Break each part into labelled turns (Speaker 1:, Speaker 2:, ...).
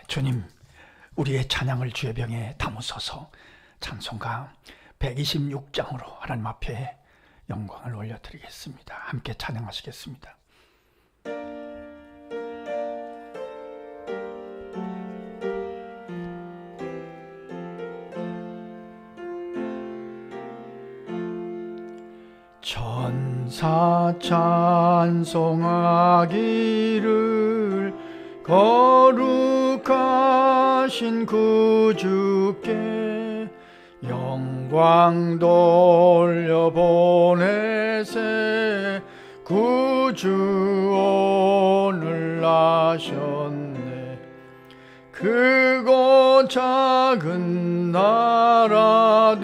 Speaker 1: 주님, 우리의 찬양을 주의 병에 담으소서. 찬송가 126장으로 하나님 앞에 영광을 올려드리겠습니다. 함께 찬양하시겠습니다. 천사 찬송하기를 거룩하신 구주께 영광 돌려보내세. 구주 오늘 나셨네. 크고 작은 나라들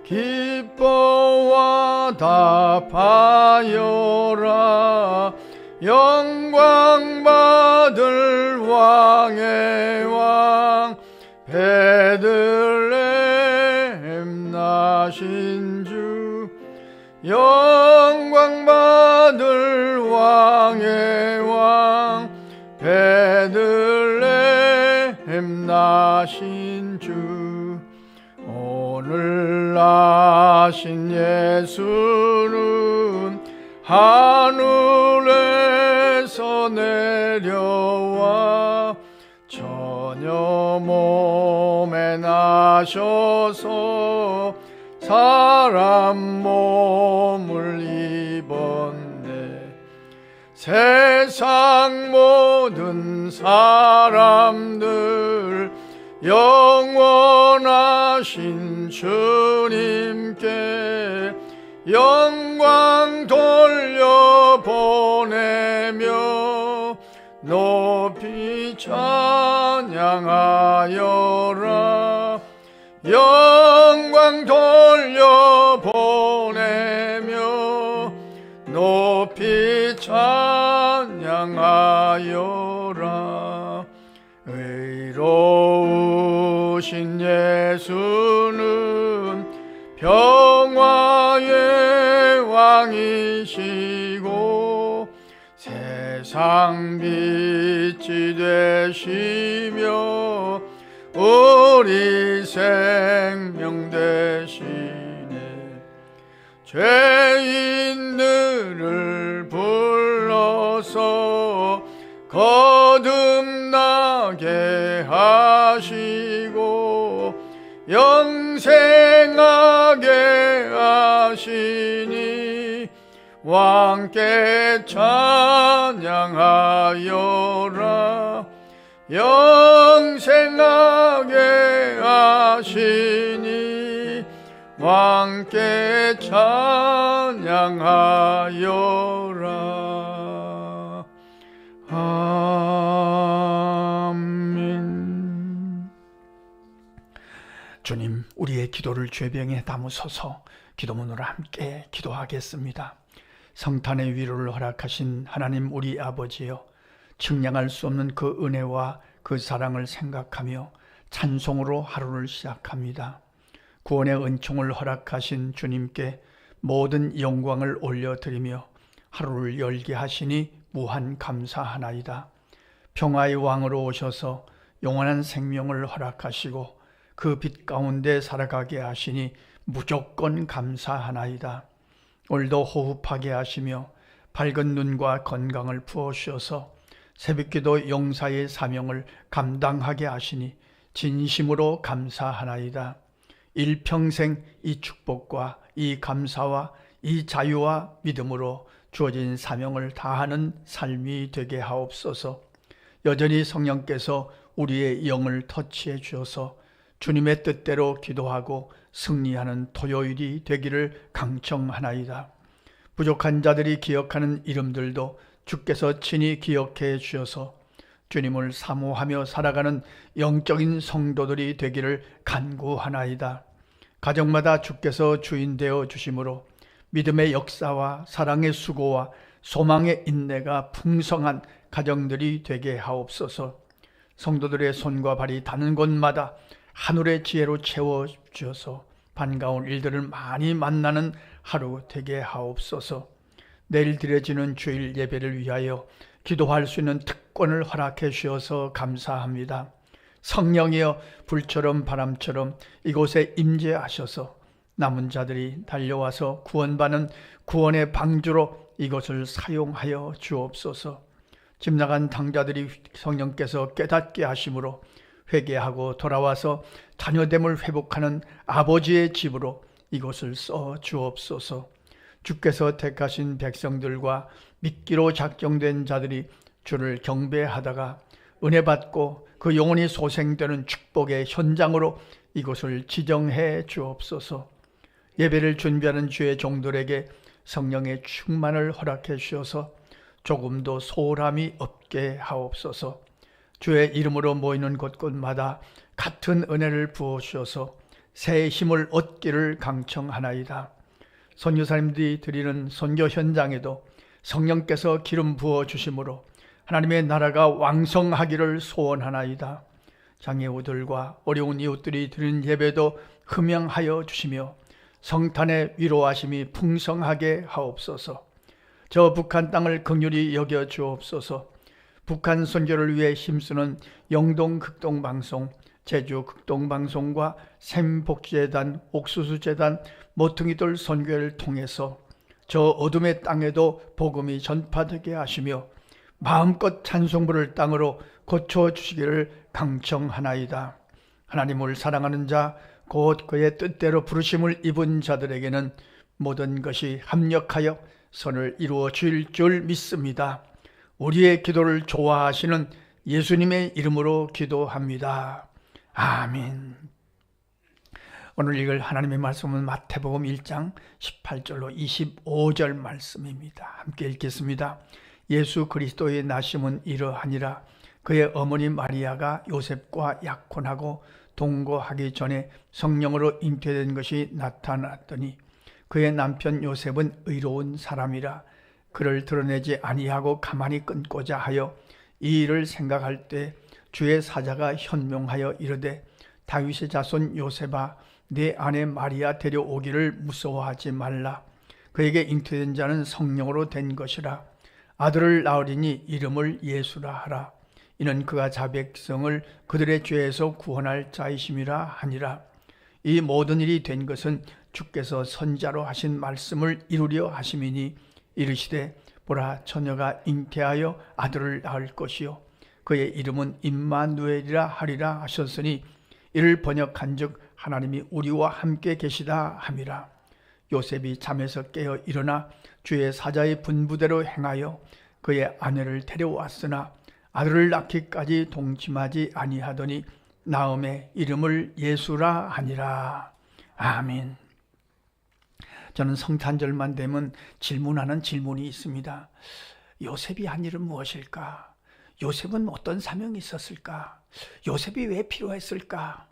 Speaker 1: 기뻐와 답하여라. 영광 받을 왕의 왕 베들레헴 나신 주. 영광 받을 왕의 왕 베들레헴 나신 주. 오늘 나신 예수는 하늘에서 내려와 처녀 몸에 나셔서 사람 몸을 입었네. 세상 모든 사람들 영원하신 주님께 영광 돌려보내며 높이 찬양하여라. 영광 돌려보내며 높이 찬양하여라. 의로우신 예수는 평화의 왕이시고 세상 빛이 되시며 우리 생명 되시네. 죄인들을 불러서 거듭나게 하시고 영생하게 하시니 왕께 찬양하여라. 영생하게 하시니 왕께 찬양하여라. 아멘. 주님, 우리의 기도를 죄병에 담으소서. 기도문으로 함께 기도하겠습니다. 성탄의 위로를 허락하신 하나님 우리 아버지여, 측량할 수 없는 그 은혜와 그 사랑을 생각하며 찬송으로 하루를 시작합니다. 구원의 은총을 허락하신 주님께 모든 영광을 올려드리며 하루를 열게 하시니 무한 감사하나이다. 평화의 왕으로 오셔서 영원한 생명을 허락하시고 그 빛 가운데 살아가게 하시니 무조건 감사하나이다. 오늘도 호흡하게 하시며 밝은 눈과 건강을 부어주셔서 새벽기도 용사의 사명을 감당하게 하시니 진심으로 감사하나이다. 일평생 이 축복과 이 감사와 이 자유와 믿음으로 주어진 사명을 다하는 삶이 되게 하옵소서. 여전히 성령께서 우리의 영을 터치해 주셔서 주님의 뜻대로 기도하고 승리하는 토요일이 되기를 강청하나이다. 부족한 자들이 기억하는 이름들도 주께서 친히 기억해 주셔서 주님을 사모하며 살아가는 영적인 성도들이 되기를 간구하나이다. 가정마다 주께서 주인 되어 주심으로 믿음의 역사와 사랑의 수고와 소망의 인내가 풍성한 가정들이 되게 하옵소서. 성도들의 손과 발이 닿는 곳마다 하늘의 지혜로 채워주셔서 반가운 일들을 많이 만나는 하루 되게 하옵소서. 내일 드려지는 주일 예배를 위하여 기도할 수 있는 특권을 허락해 주셔서 감사합니다. 성령이여 불처럼 바람처럼 이곳에 임재하셔서 남은 자들이 달려와서 구원받는 구원의 방주로 이것을 사용하여 주옵소서. 집 나간 당자들이 성령께서 깨닫게 하심으로 회개하고 돌아와서 자녀됨을 회복하는 아버지의 집으로 이곳을 써 주옵소서. 주께서 택하신 백성들과 믿기로 작정된 자들이 주를 경배하다가 은혜 받고 그 영혼이 소생되는 축복의 현장으로 이곳을 지정해 주옵소서. 예배를 준비하는 주의 종들에게 성령의 충만을 허락해 주셔서 조금도 소홀함이 없게 하옵소서. 주의 이름으로 모이는 곳곳마다 같은 은혜를 부어 주셔서 새 힘을 얻기를 강청하나이다. 선교사님들이 드리는 선교 현장에도 성령께서 기름 부어 주심으로 하나님의 나라가 왕성하기를 소원하나이다. 장애우들과 어려운 이웃들이 드리는 예배도 흠양하여 주시며 성탄의 위로하심이 풍성하게 하옵소서. 저 북한 땅을 긍휼히 여겨 주옵소서. 북한 선교를 위해 힘쓰는 영동 극동방송, 제주 극동방송과 샘복지재단, 옥수수재단, 모퉁이돌 선교회를 통해서 저 어둠의 땅에도 복음이 전파되게 하시며 마음껏 찬송 부를 땅으로 고쳐주시기를 강청하나이다. 하나님을 사랑하는 자, 곧 그의 뜻대로 부르심을 입은 자들에게는 모든 것이 합력하여 선을 이루어 줄 줄 믿습니다. 우리의 기도를 좋아하시는 예수님의 이름으로 기도합니다. 아멘. 오늘 읽을 하나님의 말씀은 마태복음 1장 18절로 25절 말씀입니다. 함께 읽겠습니다. 예수 그리스도의 나심은 이러하니라. 그의 어머니 마리아가 요셉과 약혼하고 동거하기 전에 성령으로 잉태된 것이 나타났더니 그의 남편 요셉은 의로운 사람이라 그를 드러내지 아니하고 가만히 끊고자 하여 이 일을 생각할 때 주의 사자가 현명하여 이르되 다윗의 자손 요셉아 내 아내 마리아 데려오기를 무서워하지 말라. 그에게 잉태된 자는 성령으로 된 것이라. 아들을 낳으리니 이름을 예수라 하라. 이는 그가 자백성을 그들의 죄에서 구원할 자이심이라 하니라. 이 모든 일이 된 것은 주께서 선지자로 하신 말씀을 이루려 하심이니 이르시되 보라 처녀가 잉태하여 아들을 낳을 것이요 그의 이름은 임마누엘이라 하리라 하셨으니 이를 번역한즉 하나님이 우리와 함께 계시다 함이라. 요셉이 잠에서 깨어 일어나 주의 사자의 분부대로 행하여 그의 아내를 데려왔으나 아들을 낳기까지 동침하지 아니하더니 나음의 이름을 예수라 하니라. 아멘. 저는 성탄절만 되면 질문하는 질문이 있습니다. 요셉이 한 일은 무엇일까? 요셉은 어떤 사명이 있었을까? 요셉이 왜 필요했을까?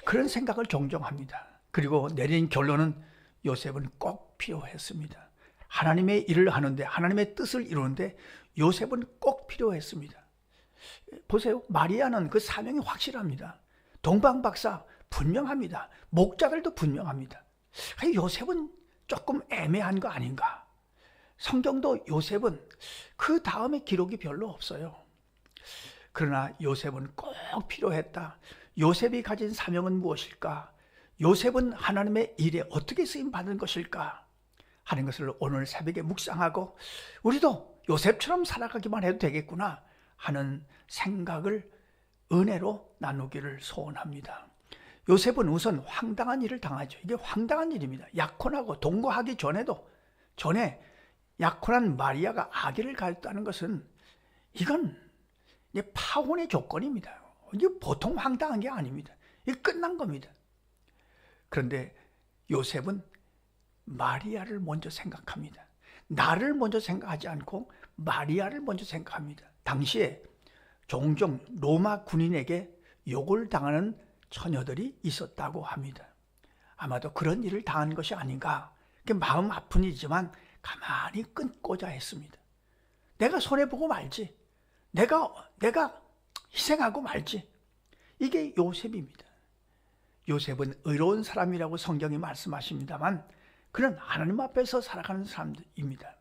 Speaker 1: 그런 생각을 종종 합니다. 그리고 내린 결론은 요셉은 꼭 필요했습니다. 하나님의 일을 하는데, 하나님의 뜻을 이루는데 요셉은 꼭 필요했습니다. 보세요. 마리아는 그 사명이 확실합니다. 동방박사 분명합니다. 목자들도 분명합니다. 요셉은 조금 애매한 거 아닌가? 성경도 요셉은 그 다음에 기록이 별로 없어요. 그러나 요셉은 꼭 필요했다. 요셉이 가진 사명은 무엇일까? 요셉은 하나님의 일에 어떻게 쓰임받은 것일까? 하는 것을 오늘 새벽에 묵상하고 우리도 요셉처럼 살아가기만 해도 되겠구나 하는 생각을 은혜로 나누기를 소원합니다. 요셉은 우선 황당한 일을 당하죠. 이게 황당한 일입니다. 약혼하고 동거하기 전에 약혼한 마리아가 아기를 가졌다는 것은 이건 파혼의 조건입니다. 이게 보통 황당한 게 아닙니다. 이게 끝난 겁니다. 그런데 요셉은 마리아를 먼저 생각합니다. 나를 먼저 생각하지 않고 마리아를 먼저 생각합니다. 당시에 종종 로마 군인에게 욕을 당하는 처녀들이 있었다고 합니다. 아마도 그런 일을 당한 것이 아닌가. 마음 아픈 일이지만 가만히 끊고자 했습니다. 내가 손해보고 말지. 내가 희생하고 말지. 이게 요셉입니다. 요셉은 의로운 사람이라고 성경이 말씀하십니다만 그는 하나님 앞에서 살아가는 사람입니다.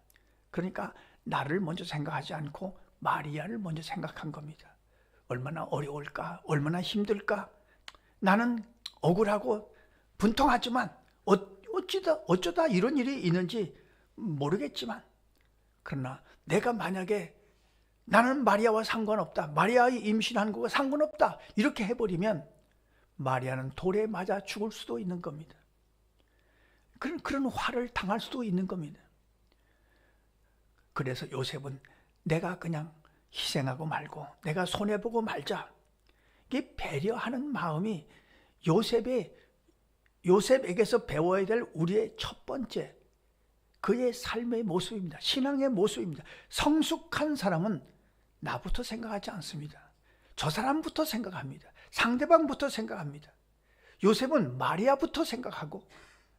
Speaker 1: 그러니까 나를 먼저 생각하지 않고 마리아를 먼저 생각한 겁니다. 얼마나 어려울까? 얼마나 힘들까? 나는 억울하고 분통하지만 어쩌다 이런 일이 있는지 모르겠지만, 그러나 내가 만약에 나는 마리아와 상관없다, 마리아의 임신한 거와 상관없다 이렇게 해버리면 마리아는 돌에 맞아 죽을 수도 있는 겁니다. 그런 화를 당할 수도 있는 겁니다. 그래서 요셉은 내가 그냥 희생하고 말고 내가 손해보고 말자, 이게 배려하는 마음이 요셉에게서 배워야 될 우리의 첫 번째 그의 삶의 모습입니다. 신앙의 모습입니다. 성숙한 사람은 나부터 생각하지 않습니다. 저 사람부터 생각합니다. 상대방부터 생각합니다. 요셉은 마리아부터 생각하고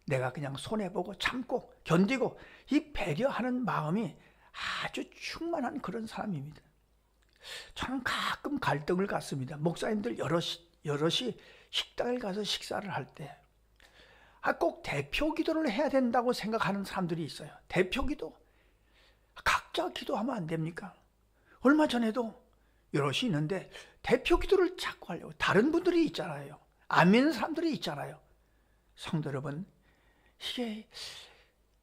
Speaker 1: 내가 그냥 손해보고 참고 견디고, 이 배려하는 마음이 아주 충만한 그런 사람입니다. 저는 가끔 갈등을 갖습니다. 목사님들 여럿이 식당을 가서 식사를 할 때 꼭 대표 기도를 해야 된다고 생각하는 사람들이 있어요. 대표 기도. 각자 기도하면 안 됩니까? 얼마 전에도 여럿이 있는데 대표 기도를 자꾸 하려고, 다른 분들이 있잖아요. 안 믿는 사람들이 있잖아요. 성도 여러분, 이게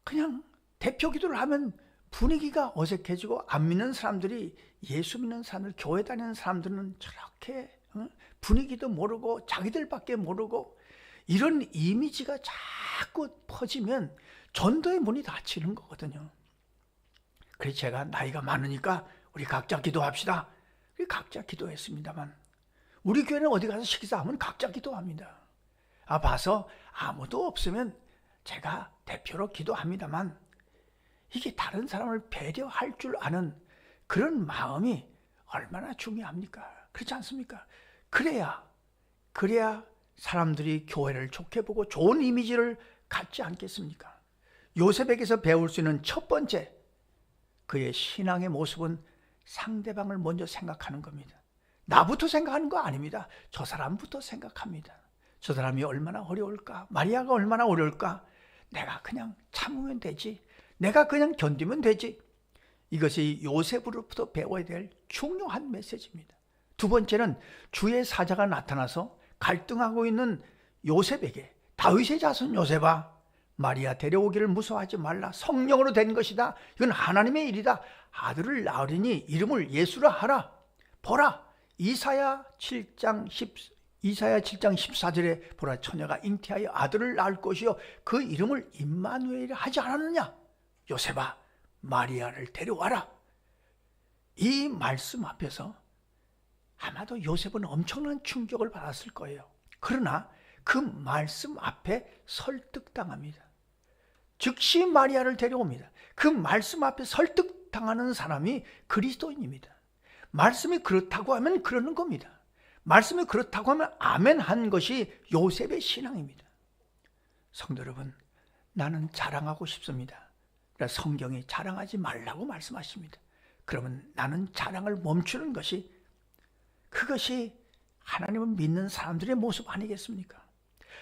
Speaker 1: 그냥 대표 기도를 하면 분위기가 어색해지고, 안 믿는 사람들이, 예수 믿는 사람들, 교회 다니는 사람들은 저렇게 분위기도 모르고 자기들밖에 모르고, 이런 이미지가 자꾸 퍼지면 전도의 문이 닫히는 거거든요. 그래서 제가 나이가 많으니까 우리 각자 기도합시다. 우리 각자 기도했습니다만, 우리 교회는 어디 가서 식사하면 각자 기도합니다. 봐서 아무도 없으면 제가 대표로 기도합니다만, 이게 다른 사람을 배려할 줄 아는 그런 마음이 얼마나 중요합니까? 그렇지 않습니까? 그래야 사람들이 교회를 좋게 보고 좋은 이미지를 갖지 않겠습니까? 요셉에게서 배울 수 있는 첫 번째 그의 신앙의 모습은 상대방을 먼저 생각하는 겁니다. 나부터 생각하는 거 아닙니다. 저 사람부터 생각합니다. 저 사람이 얼마나 어려울까? 마리아가 얼마나 어려울까? 내가 그냥 참으면 되지. 내가 그냥 견디면 되지. 이것이 요셉으로부터 배워야 될 중요한 메시지입니다. 두 번째는 주의 사자가 나타나서 갈등하고 있는 요셉에게, 다윗의 자손 요셉아, 마리아 데려오기를 무서워하지 말라. 성령으로 된 것이다. 이건 하나님의 일이다. 아들을 낳으리니 이름을 예수라 하라. 보라, 이사야 7장 14절에 보라, 처녀가 잉태하여 아들을 낳을 것이요 그 이름을 임마누엘이라 하지 않았느냐. 요셉아, 마리아를 데려와라. 이 말씀 앞에서 아마도 요셉은 엄청난 충격을 받았을 거예요. 그러나 그 말씀 앞에 설득당합니다. 즉시 마리아를 데려옵니다. 그 말씀 앞에 설득당하는 사람이 그리스도인입니다. 말씀이 그렇다고 하면 그러는 겁니다. 말씀이 그렇다고 하면 아멘 한 것이 요셉의 신앙입니다. 성도 여러분, 나는 자랑하고 싶습니다. 그래서 성경이 자랑하지 말라고 말씀하십니다. 그러면 나는 자랑을 멈추는 것이, 그것이 하나님을 믿는 사람들의 모습 아니겠습니까?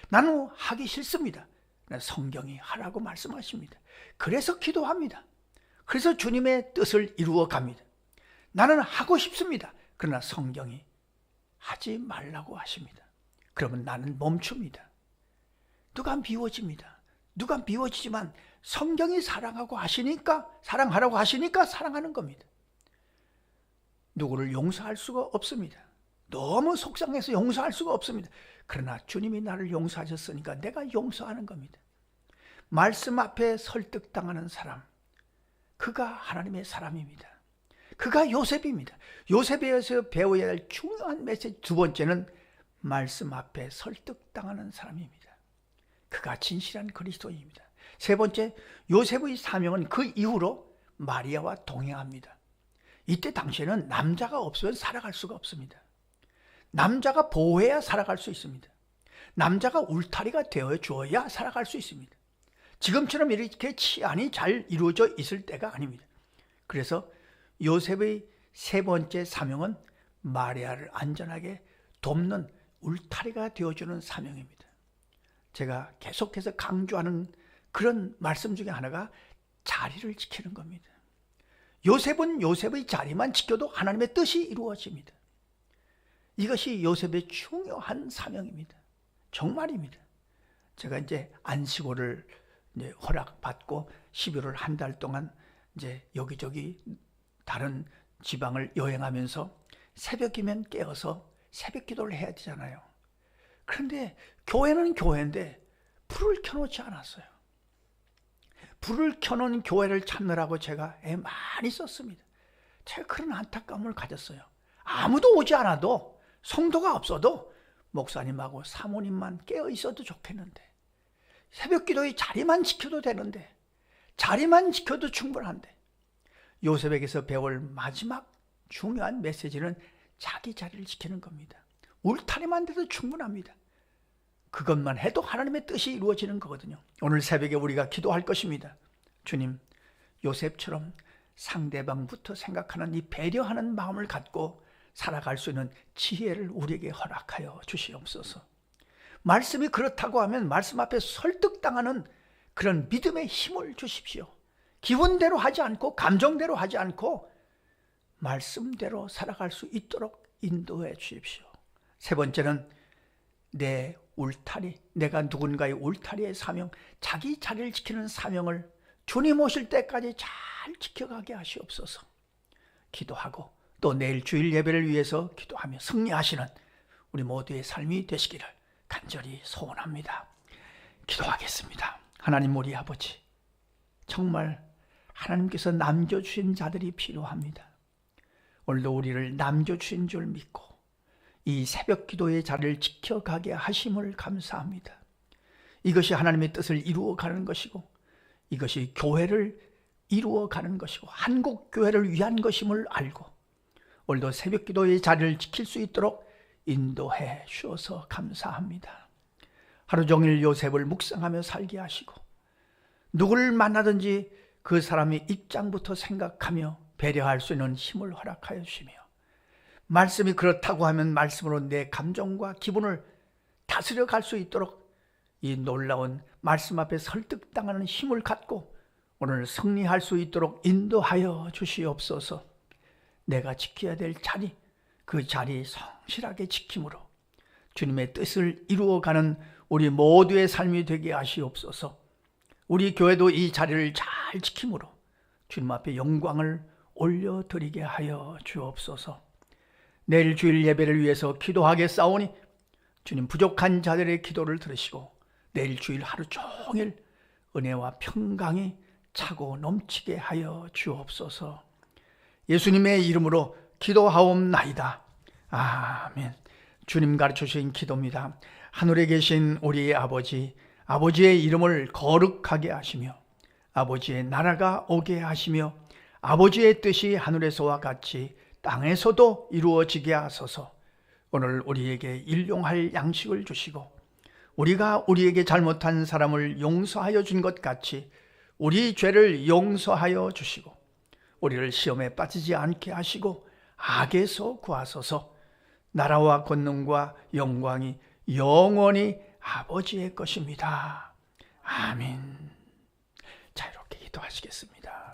Speaker 1: 나는 하기 싫습니다. 성경이 하라고 말씀하십니다. 그래서 기도합니다. 그래서 주님의 뜻을 이루어 갑니다. 나는 하고 싶습니다. 그러나 성경이 하지 말라고 하십니다. 그러면 나는 멈춥니다. 누가 미워집니다. 누가 미워지지만 성경이 사랑하라고 하시니까 사랑하는 겁니다. 누구를 용서할 수가 없습니다. 너무 속상해서 용서할 수가 없습니다. 그러나 주님이 나를 용서하셨으니까 내가 용서하는 겁니다. 말씀 앞에 설득당하는 사람, 그가 하나님의 사람입니다. 그가 요셉입니다. 요셉에서 배워야 할 중요한 메시지 두 번째는 말씀 앞에 설득당하는 사람입니다. 그가 진실한 그리스도인입니다. 세 번째, 요셉의 사명은 그 이후로 마리아와 동행합니다. 이때 당시에는 남자가 없으면 살아갈 수가 없습니다. 남자가 보호해야 살아갈 수 있습니다. 남자가 울타리가 되어 주어야 살아갈 수 있습니다. 지금처럼 이렇게 치안이 잘 이루어져 있을 때가 아닙니다. 그래서 요셉의 세 번째 사명은 마리아를 안전하게 돕는 울타리가 되어주는 사명입니다. 제가 계속해서 강조하는 그런 말씀 중에 하나가 자리를 지키는 겁니다. 요셉은 요셉의 자리만 지켜도 하나님의 뜻이 이루어집니다. 이것이 요셉의 중요한 사명입니다. 정말입니다. 제가 이제 안식오를 이제 허락받고 11월 한 달 동안 이제 여기저기 다른 지방을 여행하면서 새벽이면 깨어서 새벽 기도를 해야 되잖아요. 그런데 교회는 교회인데 불을 켜놓지 않았어요. 불을 켜놓은 교회를 찾느라고 제가 애 많이 썼습니다. 제가 그런 안타까움을 가졌어요. 아무도 오지 않아도, 성도가 없어도 목사님하고 사모님만 깨어 있어도 좋겠는데, 새벽 기도의 자리만 지켜도 되는데, 자리만 지켜도 충분한데, 요셉에게서 배울 마지막 중요한 메시지는 자기 자리를 지키는 겁니다. 울타리만 돼도 충분합니다. 그것만 해도 하나님의 뜻이 이루어지는 거거든요. 오늘 새벽에 우리가 기도할 것입니다. 주님, 요셉처럼 상대방부터 생각하는 이 배려하는 마음을 갖고 살아갈 수 있는 지혜를 우리에게 허락하여 주시옵소서. 말씀이 그렇다고 하면 말씀 앞에 설득당하는 그런 믿음의 힘을 주십시오. 기분대로 하지 않고 감정대로 하지 않고 말씀대로 살아갈 수 있도록 인도해 주십시오. 세 번째는 내 울타리, 내가 누군가의 울타리의 사명, 자기 자리를 지키는 사명을 주님 오실 때까지 잘 지켜가게 하시옵소서. 기도하고 또 내일 주일 예배를 위해서 기도하며 승리하시는 우리 모두의 삶이 되시기를 간절히 소원합니다. 기도하겠습니다. 하나님 우리 아버지, 정말 하나님께서 남겨주신 자들이 필요합니다. 오늘도 우리를 남겨주신 줄 믿고 이 새벽 기도의 자리를 지켜가게 하심을 감사합니다. 이것이 하나님의 뜻을 이루어가는 것이고, 이것이 교회를 이루어가는 것이고, 한국 교회를 위한 것임을 알고 오늘도 새벽 기도의 자리를 지킬 수 있도록 인도해 주셔서 감사합니다. 하루 종일 요셉을 묵상하며 살게 하시고, 누구를 만나든지 그 사람의 입장부터 생각하며 배려할 수 있는 힘을 허락하여 주시며, 말씀이 그렇다고 하면 말씀으로 내 감정과 기분을 다스려 갈 수 있도록 이 놀라운 말씀 앞에 설득당하는 힘을 갖고 오늘 승리할 수 있도록 인도하여 주시옵소서. 내가 지켜야 될 자리, 그 자리 성실하게 지킴으로 주님의 뜻을 이루어가는 우리 모두의 삶이 되게 하시옵소서. 우리 교회도 이 자리를 잘 지킴으로 주님 앞에 영광을 올려드리게 하여 주옵소서. 내일 주일 예배를 위해서 기도하겠사오니 주님 부족한 자들의 기도를 들으시고 내일 주일 하루 종일 은혜와 평강이 차고 넘치게 하여 주옵소서. 예수님의 이름으로 기도하옵나이다. 아멘. 주님 가르쳐주신 기도입니다. 하늘에 계신 우리 아버지, 아버지의 이름을 거룩하게 하시며 아버지의 나라가 오게 하시며 아버지의 뜻이 하늘에서와 같이 땅에서도 이루어지게 하소서. 오늘 우리에게 일용할 양식을 주시고 우리가 우리에게 잘못한 사람을 용서하여 준 것 같이 우리 죄를 용서하여 주시고 우리를 시험에 빠지지 않게 하시고 악에서 구하소서. 나라와 권능과 영광이 영원히 아버지의 것입니다. 아멘. 자, 이렇게 기도하시겠습니다.